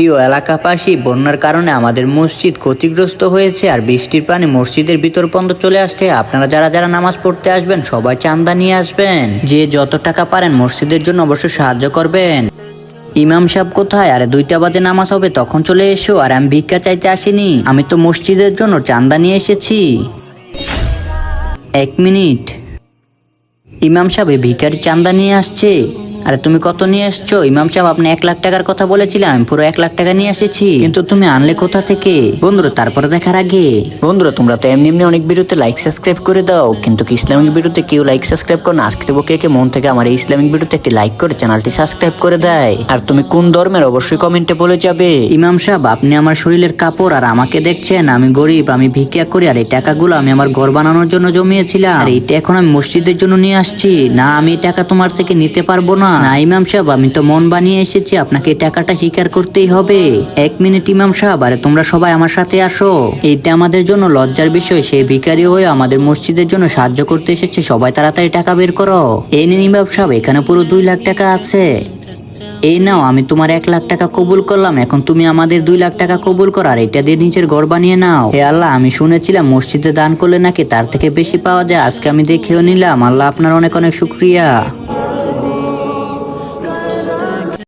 প্রিয় এলাকাবাসী, বন্যার কারণে আমাদের মসজিদ ক্ষতিগ্রস্ত হয়েছে আর বৃষ্টির পানি মসজিদের ভিতর পর্যন্ত চলে আসছে। আপনারা যারা যারা নামাজ পড়তে আসবেন সবাই চাঁদা নিয়ে আসবেন। যে যত টাকা পারেন মসজিদের জন্য অবশ্যই সাহায্য করবেন। ইমাম সাহেব কোথায়? আরে 2টা বাজে নামাজ হবে, তখন চলে এসো। আর আমি ভিক্ষা চাইতে আসিনি, আমি তো মসজিদের জন্য চাঁদা নিয়ে এসেছি। 1 মিনিট। ইমাম সাহেব এই ভিখারি চাঁদা নিয়ে আসছে। আরে তুমি কত নিয়ে আসছো? ইমাম সাহেব আপনি 1 লাখ টাকার কথা বলেছিলেন, আমি পুরো 1 লাখ টাকা নিয়ে এসেছি, কিন্তু তুমি আনলে কোথা থেকে? বন্ধুরা তারপরে দেখার আগে বন্ধুরা তোমরা তো এমনি এমনি অনেক ভিডিওতে লাইক সাবস্ক্রাইব করে দাও, কিন্তু ইসলামিক ভিডিওতে কেউ লাইক সাবস্ক্রাইব করো না। আজকে কে মন থেকে আমার এই ইসলামিক ভিডিওতে একটি লাইক করে চ্যানেলটি সাবস্ক্রাইব করে দেয়। আর তুমি কোন ধর্মের অবশ্যই কমেন্টে বলে যাবে। ইমাম সাহেব আপনি আমার শরীরের কাপড় আর আমাকে দেখছেন, আমি গরিব, আমি ভিক্ষা করি, আর এই টাকাগুলো আমি আমার ঘর বানানোর জন্য জমিয়েছিলাম, আর এইটা এখন আমি মসজিদের জন্য নিয়ে আসছি। না, আমি এই টাকা তোমার থেকে নিতে পারবো না। না ইমাম সাহেব, আমি তো মন বানিয়ে এসেছি, আপনাকে এই টাকাটা স্বীকার করতেই হবে। 1 মিনিট ইমাম সাহেব, আরে তোমরা সবাই আমার সাথে আসো। এইটা আমাদের জন্য লজ্জার বিষয়, সেই ভিখারি হয়ে আমাদের মসজিদের জন্য সাহায্য করতে এসেছে। সবাই তাড়াতাড়ি টাকা বের করো। এই নিন ইমাম সাহেব, এখানে পুরো 2 লাখ টাকা আছে। এই নাও, আমি তোমার 1 লাখ টাকা কবুল করলাম, এখন তুমি আমাদের 2 লাখ টাকা কবুল করো, আর এটা দিয়ে নিজের ঘর বানিয়ে নাও। হে আল্লাহ, আমি শুনেছিলাম মসজিদে দান করলে নাকি তার থেকে বেশি পাওয়া যায়, আজকে আমি দেখেও নিলাম। আল্লাহ আপনার অনেক অনেক শুকরিয়া।